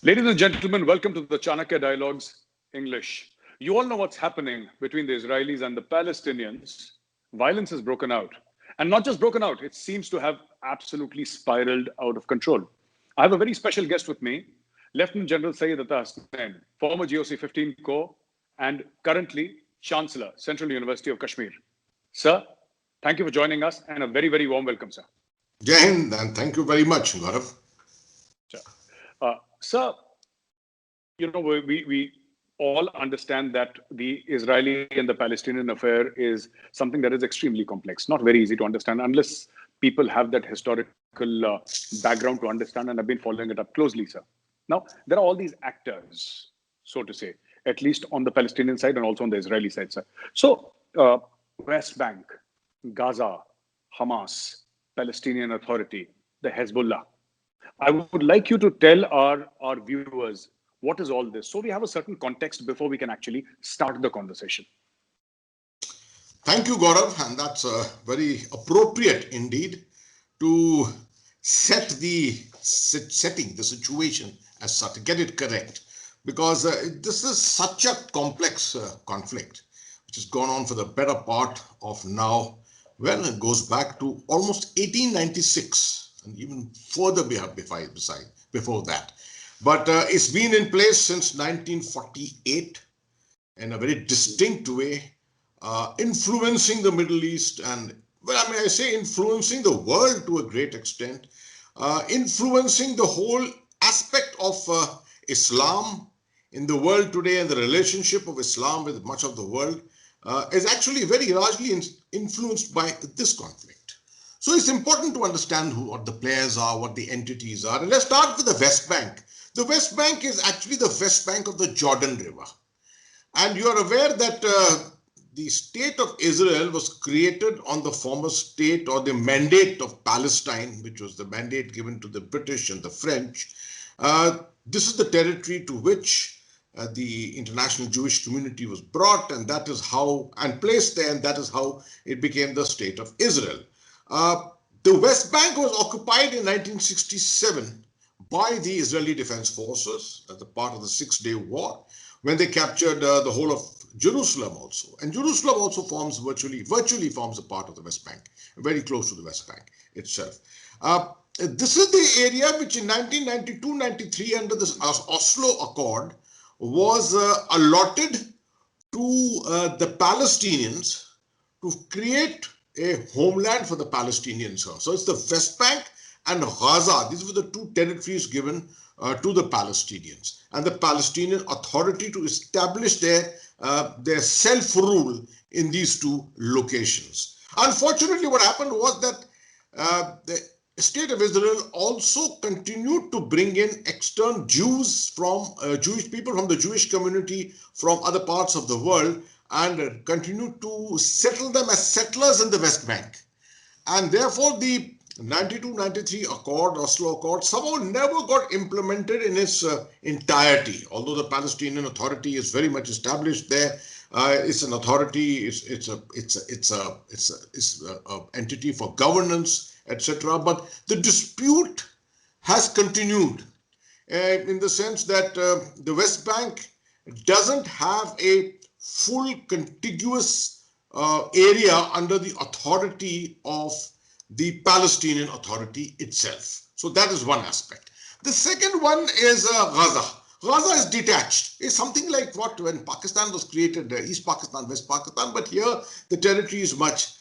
Ladies and gentlemen, welcome to the Chanakya Dialogues English. You all know what's happening between the Israelis and the Palestinians. Violence has broken out. And not just broken out, it seems to have absolutely spiraled out of control. I have a very special guest with me, Lieutenant General Syed Hasnain, former GOC 15 Corps and currently Chancellor, Central University of Kashmir. Sir, thank you for joining us and a very, very warm welcome, sir. Jai Hind, and thank you very much, Gaurav. Sir, you know, we all understand that the Israeli and the Palestinian affair is something that is extremely complex, not very easy to understand unless people have that historical background to understand and have been following it up closely, sir. Now, there are all these actors, so to say, at least on the Palestinian side and also on the Israeli side, sir. So, West Bank, Gaza, Hamas, Palestinian Authority, the Hezbollah. I would like you to tell our viewers what is all this, so we have a certain context before we can actually start the conversation. Thank you, Gaurav, and that's very appropriate indeed to set the situation as such, get it correct, because this is such a complex conflict which has gone on for the better part of now. Well, it goes back to almost 1896. And even further before that. But it's been in place since 1948 in a very distinct way, influencing the Middle East and, well, I mean, I say influencing the world to a great extent, influencing the whole aspect of Islam in the world today, and the relationship of Islam with much of the world is actually very largely influenced by this conflict. So it's important to understand what the players are, what the entities are. And let's start with the West Bank. The West Bank is actually the West Bank of the Jordan River. And you are aware that the state of Israel was created on the former state or the mandate of Palestine, which was the mandate given to the British and the French. This is the territory to which the international Jewish community was brought, and that is how, and placed there, and that is how it became the state of Israel. The West Bank was occupied in 1967 by the Israeli Defense Forces as a part of the Six-Day War, when they captured the whole of Jerusalem also. And Jerusalem also forms virtually forms a part of the West Bank, very close to the West Bank itself. This is the area which in 1992-93 under this Oslo Accord was allotted to the Palestinians to create a homeland for the Palestinians. So it's the West Bank and Gaza. These were the two territories given to the Palestinians, and the Palestinian Authority to establish their self-rule in these two locations. Unfortunately, what happened was that the state of Israel also continued to bring in external Jews from Jewish people from the Jewish community from other parts of the world, and continued to settle them as settlers in the West Bank. And therefore, the 92-93 Accord, Oslo Accord, somehow never got implemented in its entirety. Although the Palestinian Authority is very much established there, it's an authority, it's an entity for governance, etc. But the dispute has continued in the sense that the West Bank doesn't have a full contiguous area under the authority of the Palestinian Authority itself. So that is one aspect. The second one is Gaza. Gaza is detached. It's something like what when Pakistan was created, East Pakistan, West Pakistan, but here the territory is much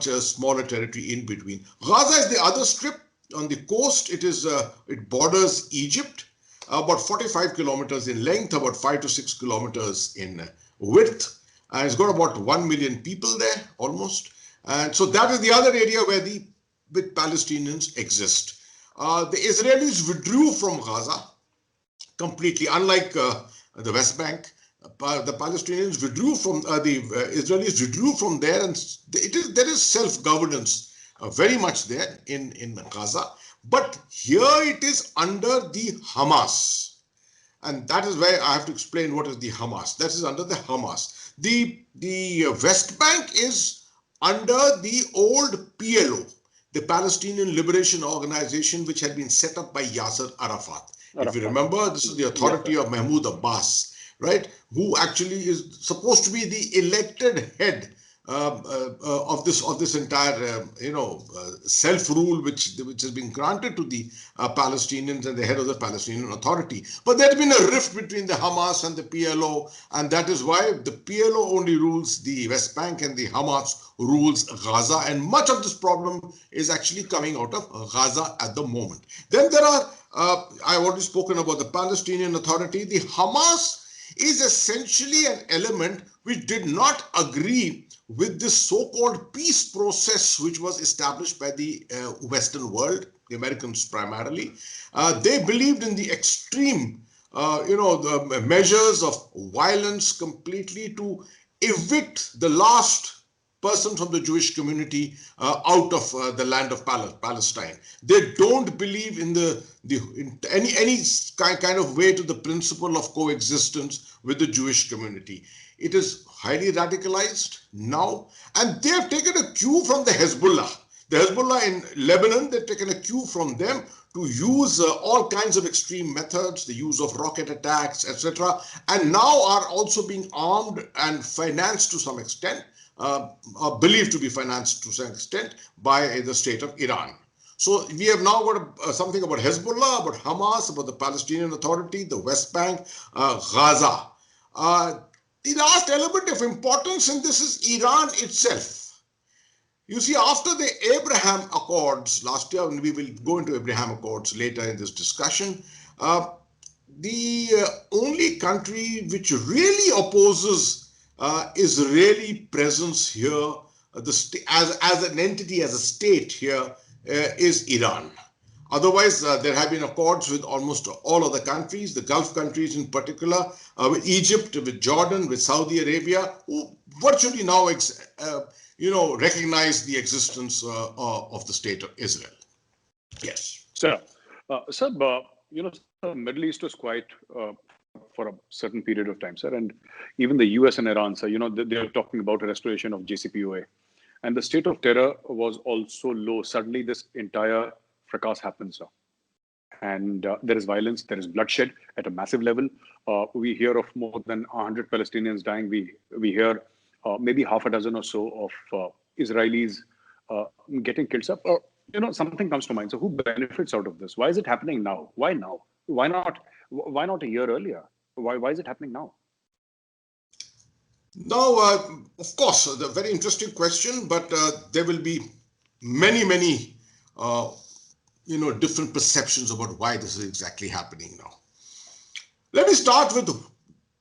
smaller territory in between. Gaza is the other strip on the coast. It borders Egypt, about 45 kilometers in length, about 5 to 6 kilometers in width, and it's got about 1 million people there almost. And so that is the other area where the Palestinians exist. The Israelis withdrew from Gaza completely, unlike the West Bank. The Palestinians withdrew from the Israelis withdrew from there, and there is self-governance very much there in Gaza. But here it is under the Hamas. And that is where I have to explain what is the Hamas. That is under the Hamas. The West Bank is under the old PLO, the Palestinian Liberation Organization, which had been set up by Yasser Arafat. If you Arafat. remember, this is the Yes, authority sir. of Mahmoud Abbas, right? Who actually is supposed to be the elected head of this entire self rule which has been granted to the Palestinians and the head of the Palestinian Authority. But there has been a rift between the Hamas and the PLO, and that is why the PLO only rules the West Bank and the Hamas rules Gaza, and much of this problem is actually coming out of Gaza at the moment. Then there are I've already spoken about the Palestinian Authority. The Hamas is essentially an element which did not agree with this so-called peace process which was established by the Western world, the Americans primarily. They believed in the extreme, the measures of violence completely to evict the last person from the Jewish community out of the land of Palestine. They don't believe in in any kind of way to the principle of coexistence with the Jewish community. It is highly radicalized now, and they have taken a cue from the Hezbollah. The Hezbollah in Lebanon, they've taken a cue from them to use all kinds of extreme methods, the use of rocket attacks, etc., and now are also being armed and financed to some extent, are believed to be financed to some extent by the state of Iran. So we have now got something about Hezbollah, about Hamas, about the Palestinian Authority, the West Bank, Gaza. The last element of importance in this is Iran itself. You see, after the Abraham Accords last year, and we will go into Abraham Accords later in this discussion, the only country which really opposes Israeli presence here, as an entity, as a state here, is Iran. Otherwise, there have been accords with almost all other countries, the Gulf countries in particular, with Egypt, with Jordan, with Saudi Arabia, who virtually now recognize the existence of the state of Israel. Yes. Sir, sir, the Middle East was quiet for a certain period of time, sir, and even the US and Iran, sir, they're talking about a restoration of JCPOA. And the state of terror was also low. Suddenly, this entire fracas happens, sir. And there is violence, there is bloodshed at a massive level. We hear of more than 100 Palestinians dying. We hear maybe half a dozen or so of Israelis getting killed. Sir, something comes to mind. So who benefits out of this? Why is it happening now? Why now? Why not a year earlier? Why is it happening now? Now, of course, a very interesting question, but there will be many different perceptions about why this is exactly happening now. Let me start with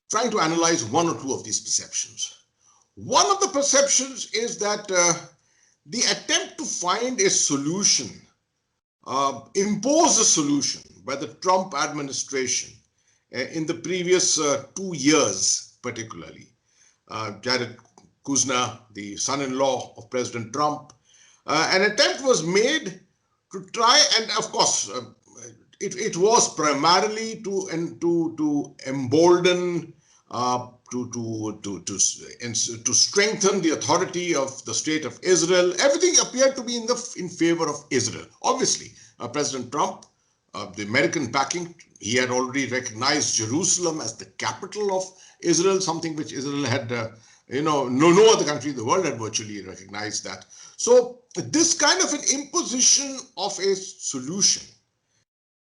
trying to analyze one or two of these perceptions. One of the perceptions is that the attempt to find a solution, impose a solution by the Trump administration in the previous 2 years, particularly. Jared Kushner, the son-in-law of President Trump, an attempt was made to try, and of course, it was primarily to embolden, to strengthen the authority of the state of Israel. Everything appeared to be in favor of Israel. Obviously, President Trump, the American backing, he had already recognized Jerusalem as the capital of Israel, something which Israel had, no other country in the world had virtually recognized that. So this kind of an imposition of a solution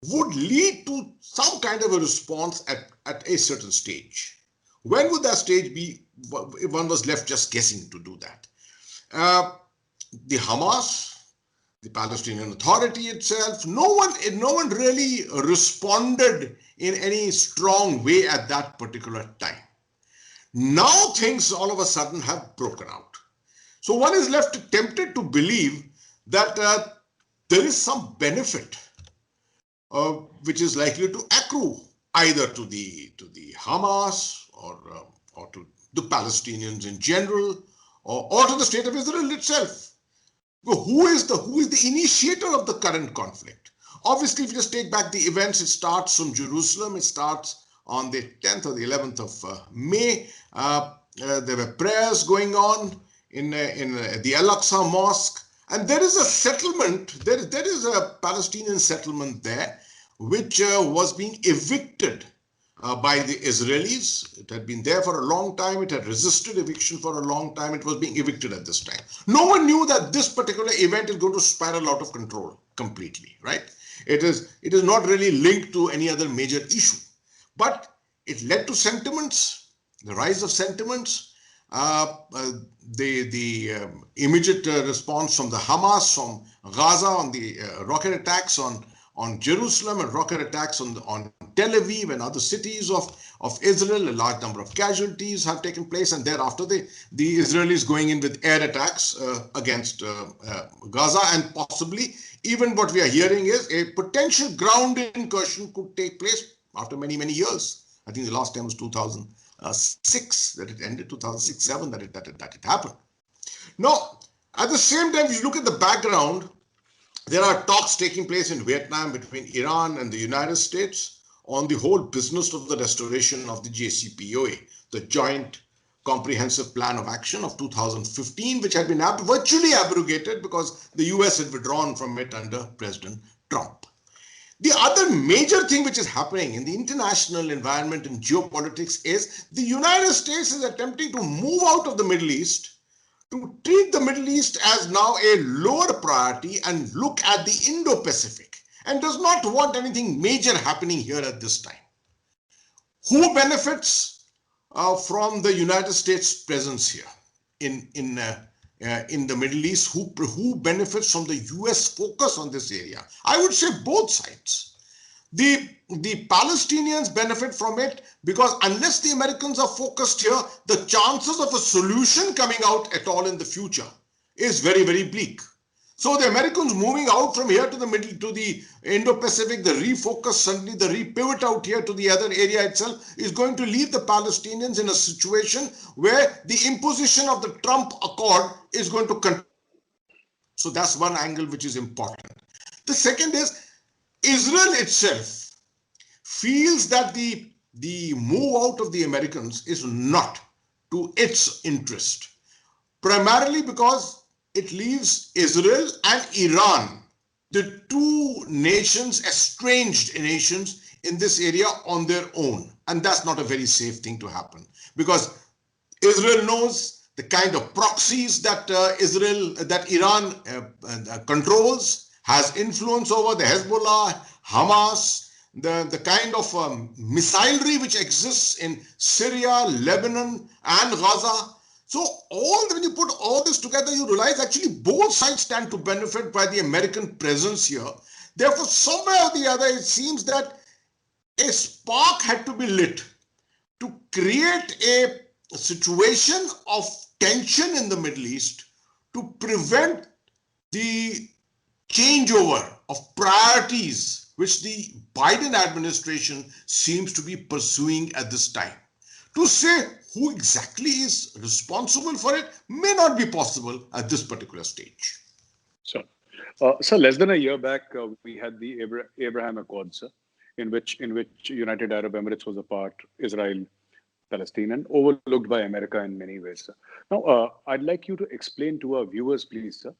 would lead to some kind of a response at a certain stage. When would that stage be if one was left just guessing to do that? The Hamas, the Palestinian Authority itself, no one really responded in any strong way at that particular time. Now things all of a sudden have broken out. So one is left tempted to believe that there is some benefit which is likely to accrue either to the Hamas or to the Palestinians in general, or to the state of Israel itself. Who is the initiator of the current conflict? Obviously, if you just take back the events, it starts from Jerusalem. It starts on the 10th or the 11th of May. There were prayers going on in the Al-Aqsa Mosque, and there is a settlement. There is a Palestinian settlement there, which was being evicted by the Israelis. It had been there for a long time. It had resisted eviction for a long time. It was being evicted at this time. No one knew that this particular event is going to spiral out of control completely, right? It is not really linked to any other major issue. But it led to sentiments, the rise of sentiments, the immediate response from the Hamas, from Gaza on the rocket attacks on Jerusalem and rocket attacks on Tel Aviv and other cities of Israel. A large number of casualties have taken place, and thereafter the Israelis going in with air attacks against Gaza, and possibly even what we are hearing is a potential ground incursion could take place after many, many years. I think the last time was 2006 that it ended, 2006-07 that it happened. Now, at the same time, if you look at the background, there are talks taking place in Vietnam between Iran and the United States on the whole business of the restoration of the JCPOA, the Joint Comprehensive Plan of Action of 2015, which had been virtually abrogated because the US had withdrawn from it under President Trump. The other major thing which is happening in the international environment and geopolitics is the United States is attempting to move out of the Middle East, to treat the Middle East as now a lower priority and look at the Indo-Pacific, and does not want anything major happening here at this time. Who benefits from the United States presence here in the Middle East? Who benefits from the US focus on this area? I would say both sides. The Palestinians benefit from it because unless the Americans are focused here, the chances of a solution coming out at all in the future is very, very bleak. So the Americans moving out from here to the Indo-Pacific, the refocus, suddenly the repivot out here to the other area itself is going to leave the Palestinians in a situation where the imposition of the Trump Accord is going to continue. So that's one angle which is important. The second is Israel itself feels that the move out of the Americans is not to its interest, primarily because it leaves Israel and Iran, the two nations, estranged nations in this area, on their own. And that's not a very safe thing to happen, because Israel knows the kind of proxies that Iran controls, has influence over, the Hezbollah, Hamas, the kind of missilery which exists in Syria, Lebanon, and Gaza. So when you put all this together, you realize actually both sides stand to benefit by the American presence here. Therefore, somewhere or the other, it seems that a spark had to be lit to create a situation of tension in the Middle East to prevent the changeover of priorities which the Biden administration seems to be pursuing at this time. To say who exactly is responsible for it may not be possible at this particular stage. So less than a year back, we had the Abraham Accords, in which United Arab Emirates was a part, Israel, Palestine, and overlooked by America in many ways. Now, I'd like you to explain to our viewers, please, sir,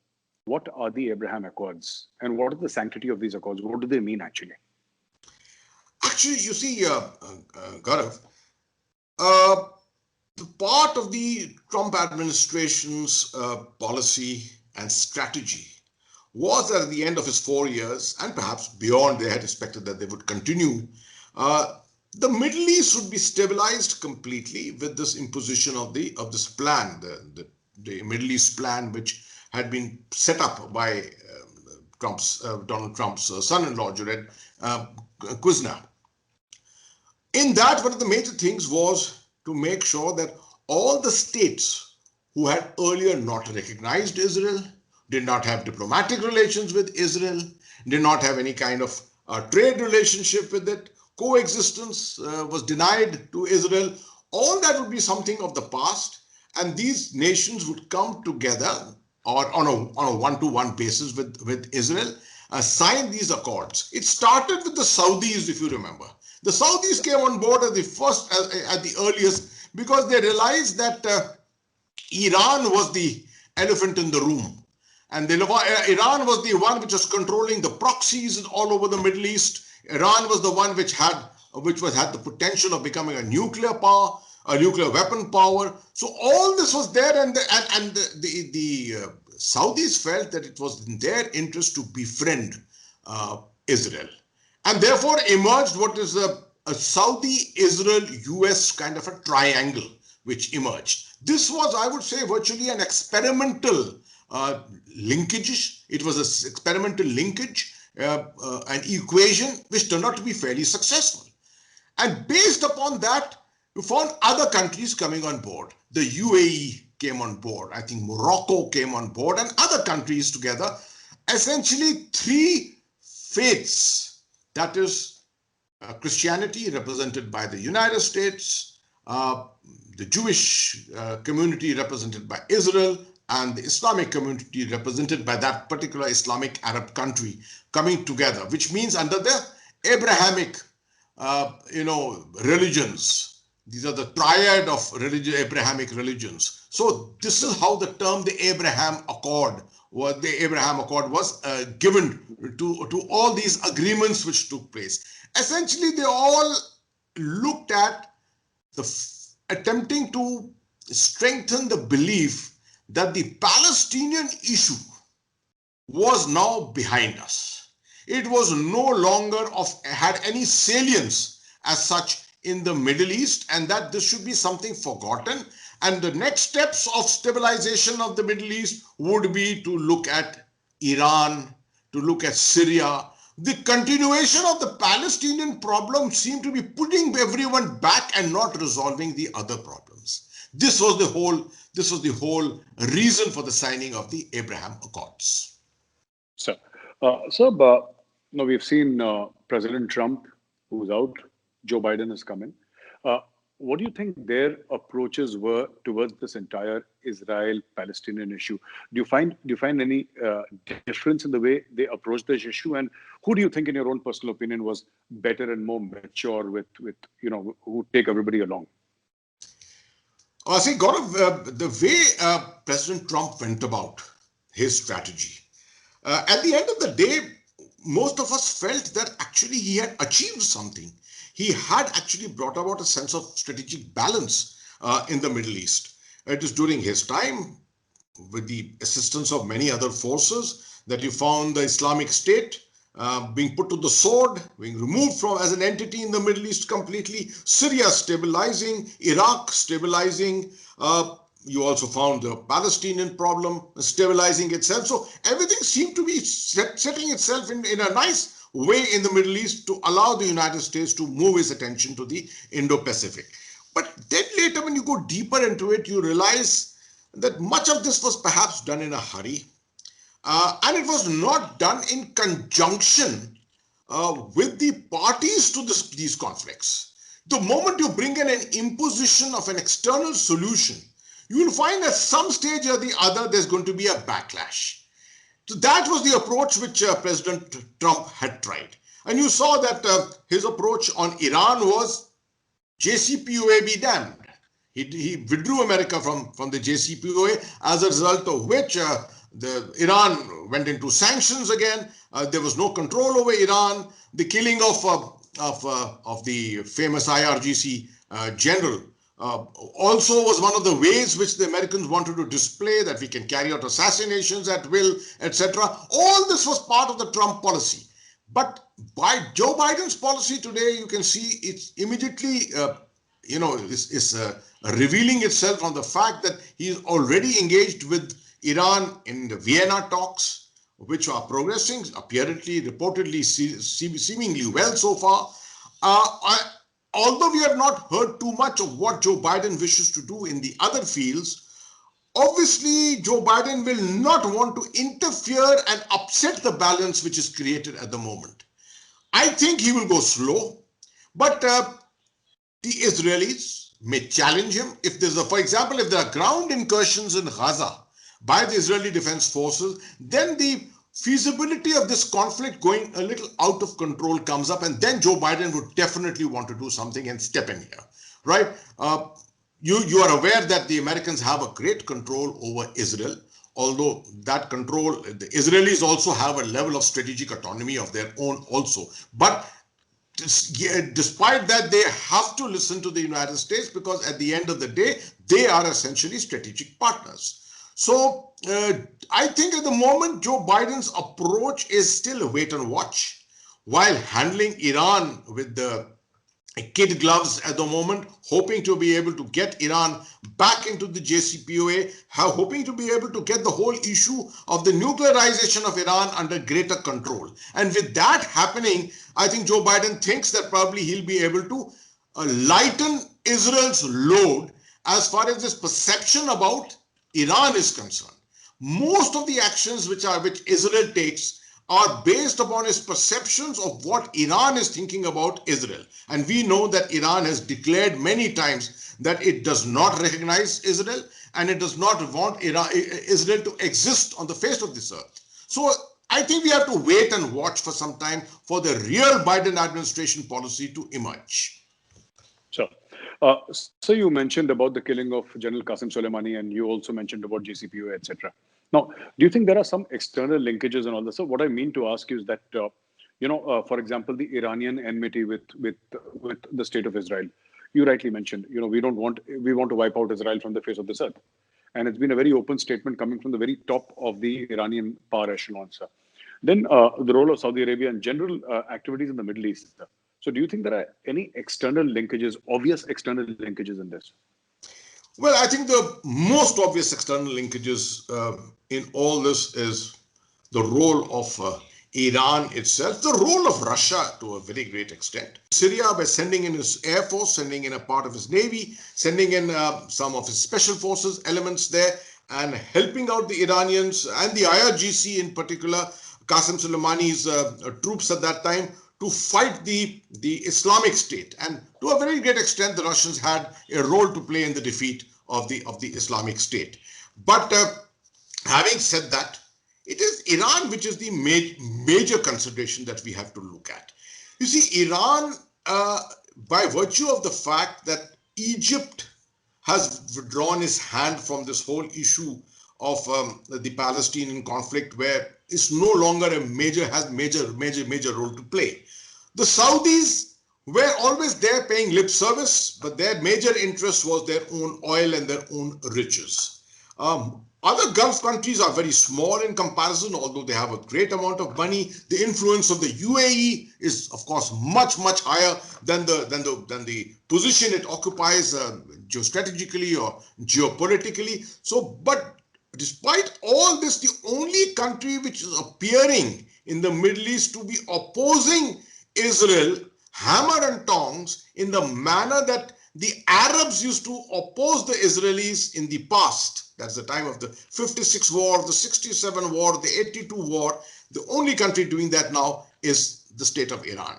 what are the Abraham Accords and what is the sanctity of these accords? What do they mean actually? Actually, you see, Gaurav, the part of the Trump administration's policy and strategy was that at the end of his 4 years, and perhaps beyond, they had expected that they would continue, the Middle East would be stabilized completely with this imposition of this plan, the Middle East plan, which had been set up by Donald Trump's son-in-law, Jared Kushner. In that, one of the major things was to make sure that all the states who had earlier not recognized Israel, did not have diplomatic relations with Israel, did not have any kind of trade relationship with it, coexistence was denied to Israel, all that would be something of the past, and these nations would come together or on a one-to-one basis with Israel, sign these accords. It started with the Saudis, if you remember. The Saudis came on board at the earliest, because they realized that Iran was the elephant in the room. And Iran was the one which was controlling the proxies all over the Middle East. Iran was the one which had the potential of becoming a nuclear power, a nuclear weapon power. So all this was there, and the Saudis felt that it was in their interest to befriend Israel, and therefore emerged what is a Saudi, Israel, US kind of a triangle which emerged. This was, I would say, virtually an experimental linkage. It was an experimental linkage, an equation which turned out to be fairly successful. And based upon that, you found other countries coming on board. The UAE came on board. I think Morocco came on board, and other countries together. Essentially, three faiths, that is Christianity, represented by the United States, the Jewish community, represented by Israel, and the Islamic community, represented by that particular Islamic Arab country, coming together, which means under the Abrahamic religions. These are the triad of Abrahamic religions. So this is how the term the Abraham Accord was given to all these agreements which took place. Essentially, they all looked at attempting to strengthen the belief that the Palestinian issue was now behind us. It was no longer had any salience as such in the Middle East, and that this should be something forgotten. And the next steps of stabilization of the Middle East would be to look at Iran, to look at Syria. The continuation of the Palestinian problem seemed to be putting everyone back and not resolving the other problems. This was the whole reason for the signing of the Abraham Accords. So, now we've seen President Trump, who's out. Joe Biden has come in. What do you think their approaches were towards this entire Israel-Palestinian issue? Do you find any difference in the way they approached this issue? And who do you think, in your own personal opinion, was better and more mature with who take everybody along? See, Gaurav, the way President Trump went about his strategy, at the end of the day, most of us felt that actually he had achieved something. He had actually brought about a sense of strategic balance in the Middle East. It is during his time, with the assistance of many other forces, that you found the Islamic State being put to the sword, being removed as an entity in the Middle East completely, Syria stabilizing, Iraq stabilizing. You also found the Palestinian problem stabilizing itself. So everything seemed to be setting itself in a nice way in the Middle East to allow the United States to move its attention to the Indo-Pacific. But then later, when you go deeper into it, you realize that much of this was perhaps done in a hurry. And it was not done in conjunction with the parties to these conflicts. The moment you bring in an imposition of an external solution, you will find at some stage or the other there's going to be a backlash. So that was the approach which President Trump had tried. And you saw that his approach on Iran was JCPOA be damned. He withdrew America from the JCPOA, as a result of which Iran went into sanctions again. There was no control over Iran. The killing of the famous IRGC general also was one of the ways which the Americans wanted to display that we can carry out assassinations at will, etc. All this was part of the Trump policy. But by Joe Biden's policy today, you can see it's immediately, is revealing itself on the fact that he is already engaged with Iran in the Vienna talks, which are progressing, apparently, reportedly, seemingly well so far. Although we have not heard too much of what Joe Biden wishes to do in the other fields, obviously Joe Biden will not want to interfere and upset the balance which is created at the moment. I think he will go slow, but the Israelis may challenge him. If there's for example, if there are ground incursions in Gaza by the Israeli Defense Forces, then the feasibility of this conflict going a little out of control comes up, and then Joe Biden would definitely want to do something and step in here, right? You are aware that the Americans have a great control over Israel, although that control, the Israelis also have a level of strategic autonomy of their own also. But despite that, they have to listen to the United States because at the end of the day, they are essentially strategic partners. So I think at the moment, Joe Biden's approach is still wait and watch, while handling Iran with the kid gloves at the moment, hoping to be able to get Iran back into the JCPOA, hoping to be able to get the whole issue of the nuclearization of Iran under greater control. And with that happening, I think Joe Biden thinks that probably he'll be able to lighten Israel's load as far as this perception about Iran is concerned. Most of the actions which Israel takes are based upon his perceptions of what Iran is thinking about Israel. And we know that Iran has declared many times that it does not recognize Israel and it does not want Israel to exist on the face of this earth. So I think we have to wait and watch for some time for the real Biden administration policy to emerge. Sure. So you mentioned about the killing of General Qasem Soleimani, and you also mentioned about JCPOA, etc. Now, do you think there are some external linkages and all this? So what I mean to ask you is that, for example, the Iranian enmity with the state of Israel. You rightly mentioned, we want to wipe out Israel from the face of this earth, and it's been a very open statement coming from the very top of the Iranian power echelons. Then the role of Saudi Arabia and general activities in the Middle East. So do you think there are any external linkages, obvious external linkages in this? Well, I think the most obvious external linkages in all this is the role of Iran itself, the role of Russia to a very great extent. Syria, by sending in his air force, sending in a part of his navy, sending in some of his special forces elements there, and helping out the Iranians and the IRGC in particular, Qasem Soleimani's troops at that time, to fight the Islamic State. And to a very great extent, the Russians had a role to play in the defeat of the Islamic State. But having said that, it is Iran which is the major consideration that we have to look at. You see, Iran, by virtue of the fact that Egypt has withdrawn its hand from this whole issue of the Palestinian conflict, where it's no longer has major role to play. The Saudis were always there paying lip service, but their major interest was their own oil and their own riches. Other Gulf countries are very small in comparison, although they have a great amount of money. The influence of the UAE is, of course, much higher than the position it occupies geostrategically or geopolitically. So, but despite all this, the only country which is appearing in the Middle East to be opposing Israel, hammer and tongs, in the manner that the Arabs used to oppose the Israelis in the past. That's the time of the 56 war, the 67 war, the 82 war. The only country doing that now is the state of Iran.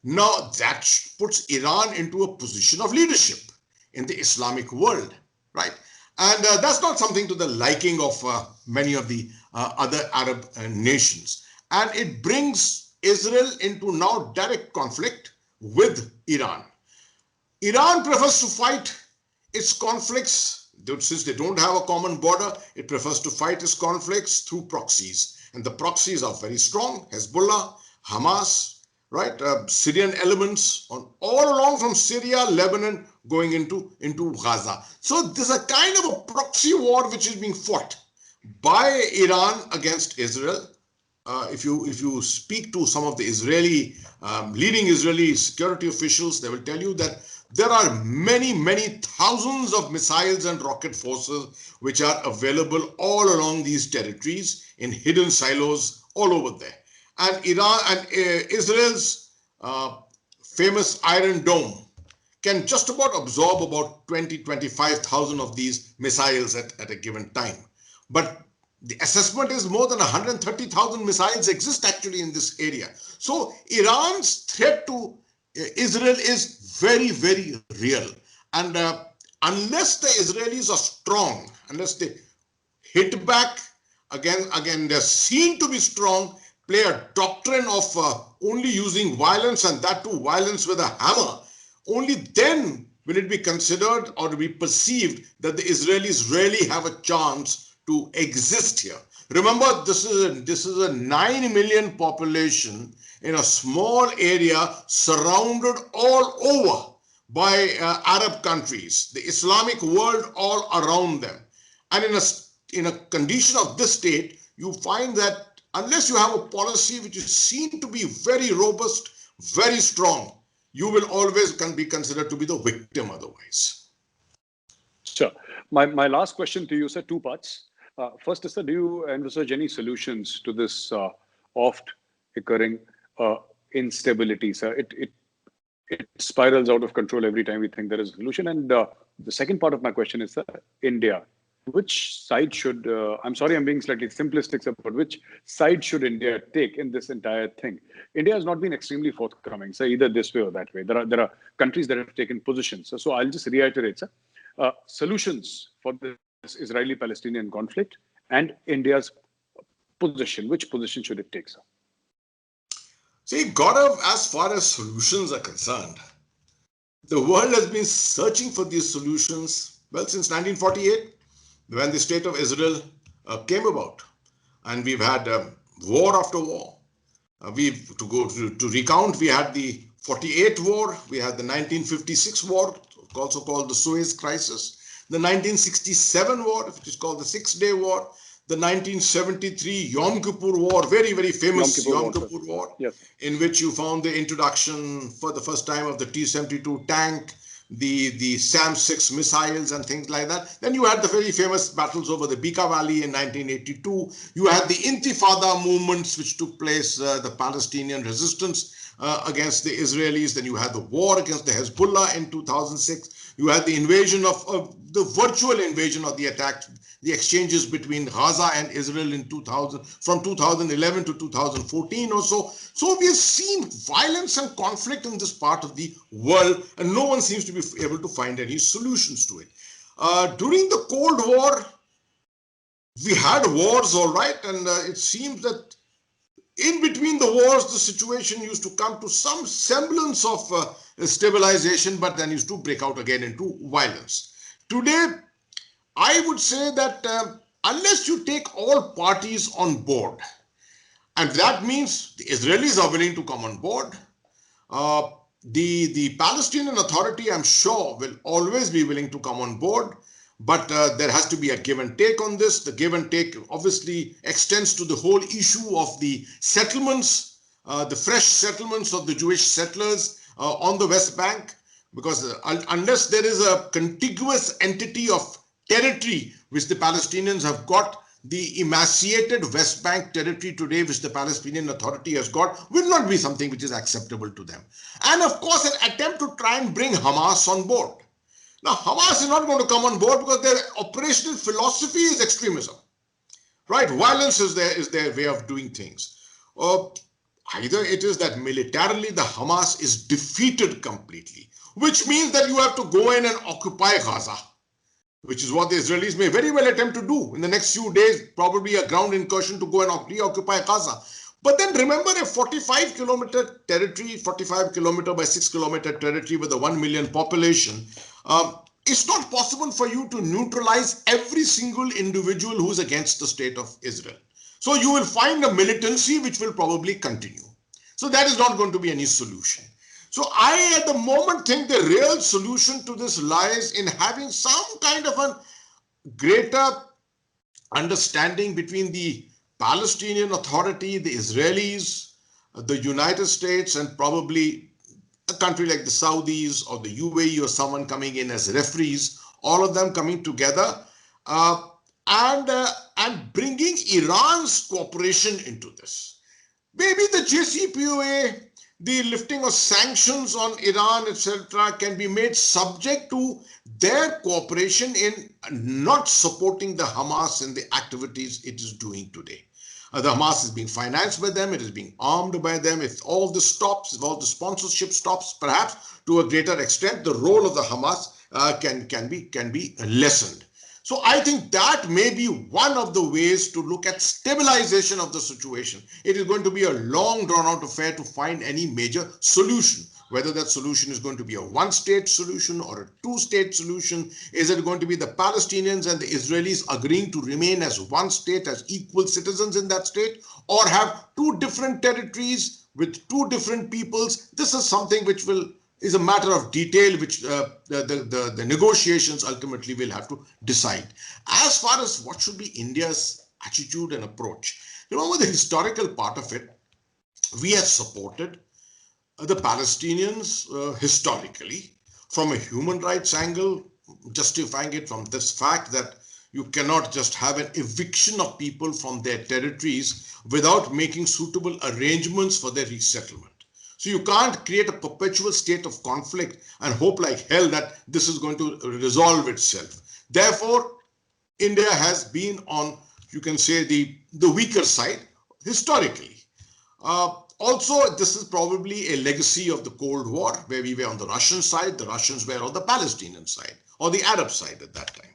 Now that puts Iran into a position of leadership in the Islamic world, right? And that's not something to the liking of many of the other Arab nations. And it brings Israel into now direct conflict with Iran. Iran prefers to fight its conflicts, since they don't have a common border, it prefers to fight its conflicts through proxies. And the proxies are very strong: Hezbollah, Hamas, right? Syrian elements all along from Syria, Lebanon, going into Gaza. So there's a kind of a proxy war which is being fought by Iran against Israel. If you speak to some of the leading Israeli security officials, they will tell you that there are many thousands of missiles and rocket forces which are available all along these territories in hidden silos all over there. And Iran and Israel's famous Iron Dome can just about absorb about 25,000 of these missiles at a given time. But the assessment is more than 130,000 missiles exist actually in this area. So Iran's threat to Israel is very real. And unless the Israelis are strong, unless they hit back, again they're seen to be strong, play a doctrine of only using violence, and that too violence with a hammer, only then will it be considered or to be perceived that the Israelis really have a chance to exist here. Remember, this is a 9 million population in a small area surrounded all over by Arab countries, the Islamic world all around them. And in a condition of this state, you find that unless you have a policy which is seen to be very robust, very strong, you will always be considered to be the victim otherwise. Sure. My last question to you, sir, two parts. First is, sir, do you envisage any solutions to this oft occurring instability, sir? It spirals out of control every time we think there is a solution. And the second part of my question is, sir, India. Which side should, I'm sorry, I'm being slightly simplistic, sir, but which side should India take in this entire thing? India has not been extremely forthcoming, sir, either this way or that way. There are countries that have taken positions. So I'll just reiterate, sir. Solutions for this Israeli-Palestinian conflict and India's position. Which position should it take, sir? See, Gaurav, as far as solutions are concerned, the world has been searching for these solutions, well, since 1948, when the state of Israel came about. And we've had war after war. To recount, we had the 48 war, we had the 1956 war, also called the Suez Crisis, the 1967 war, which is called the Six-Day War, the 1973 Yom Kippur War, very, very famous Yom Kippur War, yes, in which you found the introduction for the first time of the T-72 tank, the SAM-6 missiles and things like that. Then you had the very famous battles over the Bekaa Valley in 1982. You had the Intifada movements which took place, the Palestinian resistance against the Israelis. Then you had the war against the Hezbollah in 2006. You had the invasion of the virtual invasion of the attack, the exchanges between Gaza and Israel in 2000, from 2011 to 2014 or so. So we have seen violence and conflict in this part of the world, and no one seems to be able to find any solutions to it. During the Cold War, we had wars, all right, and it seems that in between the wars, the situation used to come to some semblance of stabilization, but then used to break out again into violence. Today, I would say that unless you take all parties on board, and that means the Israelis are willing to come on board, the Palestinian Authority, I'm sure, will always be willing to come on board, but there has to be a give and take on this. The give and take obviously extends to the whole issue of the settlements, the fresh settlements of the Jewish settlers on the West Bank, because unless there is a contiguous entity of territory which the Palestinians have got, the emaciated West Bank territory today which the Palestinian Authority has got will not be something which is acceptable to them. And of course, an attempt to try and bring Hamas on board. Now, Hamas is not going to come on board because their operational philosophy is extremism, right? Violence is their way of doing things. Either it is that militarily the Hamas is defeated completely, which means that you have to go in and occupy Gaza, which is what the Israelis may very well attempt to do in the next few days, probably a ground incursion to go and reoccupy Gaza. But then remember, a 45-kilometer territory, 45-kilometer by 6-kilometer territory with a 1 million population, it's not possible for you to neutralize every single individual who's against the state of Israel. So you will find a militancy which will probably continue. So that is not going to be any solution. So I, at the moment, think the real solution to this lies in having some kind of a greater understanding between the Palestinian Authority, the Israelis, the United States, and probably a country like the Saudis or the UAE or someone coming in as referees, all of them coming together and bringing Iran's cooperation into this. Maybe the JCPOA, the lifting of sanctions on Iran, etc., can be made subject to their cooperation in not supporting the Hamas in the activities it is doing today. The Hamas is being financed by them, it is being armed by them. If all this stops, if all the sponsorship stops, perhaps to a greater extent, the role of the Hamas can be lessened. So I think that may be one of the ways to look at stabilization of the situation. It is going to be a long drawn out affair to find any major solution. whether that solution is going to be a one-state solution or a two-state solution. Is it going to be the Palestinians and the Israelis agreeing to remain as one state, as equal citizens in that state, or have two different territories with two different peoples? This is something which is a matter of detail, which the negotiations ultimately will have to decide. As far as what should be India's attitude and approach, remember the historical part of it. We have supported the Palestinians historically from a human rights angle, justifying it from this fact that you cannot just have an eviction of people from their territories without making suitable arrangements for their resettlement. So you can't create a perpetual state of conflict and hope like hell that this is going to resolve itself. Therefore, India has been on, you can say, the weaker side historically. Also, this is probably a legacy of the Cold War, where we were on the Russian side, the Russians were on the Palestinian side, or the Arab side at that time.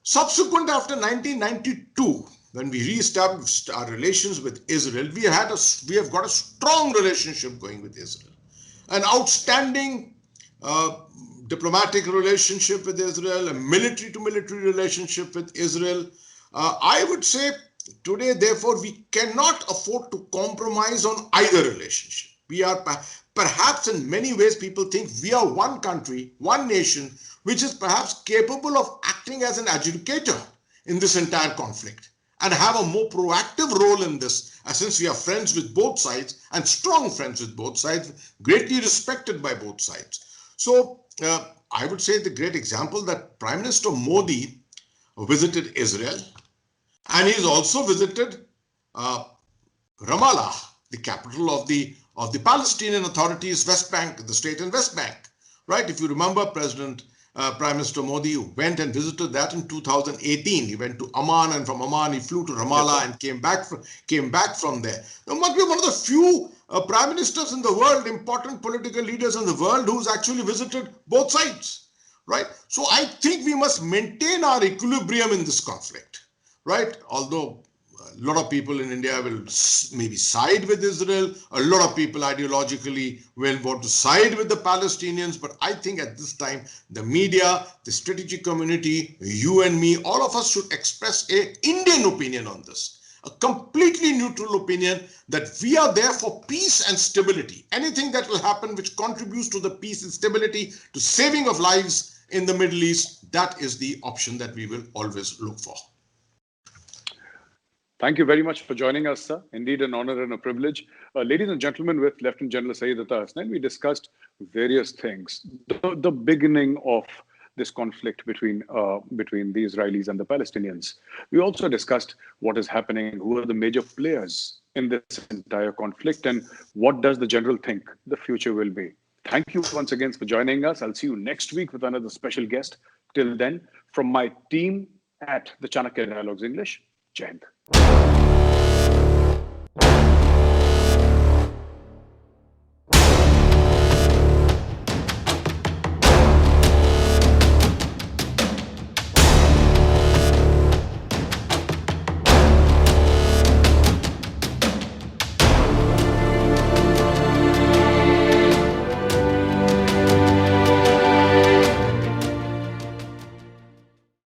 Subsequent, after 1992, when we re-established our relations with Israel, we have got a strong relationship going with Israel. An outstanding diplomatic relationship with Israel, a military-to-military relationship with Israel. I would say today, therefore, we cannot afford to compromise on either relationship. We are perhaps in many ways, people think we are one country, one nation, which is perhaps capable of acting as an adjudicator in this entire conflict and have a more proactive role in this, since we are friends with both sides and strong friends with both sides, greatly respected by both sides. So I would say the great example that Prime Minister Modi visited Israel, and he's also visited Ramallah, the capital of the Palestinian Authority's West Bank, the state in West Bank, right? If you remember, Prime Minister Modi went and visited that in 2018. He went to Amman, and from Amman he flew to Ramallah and came back from there. Now, must be one of the few prime ministers in the world, important political leaders in the world, who's actually visited both sides, right? So I think we must maintain our equilibrium in this conflict, right? Although a lot of people in India will maybe side with Israel, a lot of people ideologically will want to side with the Palestinians, but I think at this time, the media, the strategic community, you and me, all of us should express an Indian opinion on this, a completely neutral opinion that we are there for peace and stability. Anything that will happen which contributes to the peace and stability, to saving of lives in the Middle East, that is the option that we will always look for. Thank you very much for joining us, sir. Indeed, an honor and a privilege. Ladies and gentlemen, with Lieutenant General Syed Hasnain, we discussed various things. The beginning of this conflict between the Israelis and the Palestinians. We also discussed what is happening, who are the major players in this entire conflict, and what does the general think the future will be. Thank you once again for joining us. I'll see you next week with another special guest. Till then, from my team at the Chanakya Dialogues English, Jai Hind.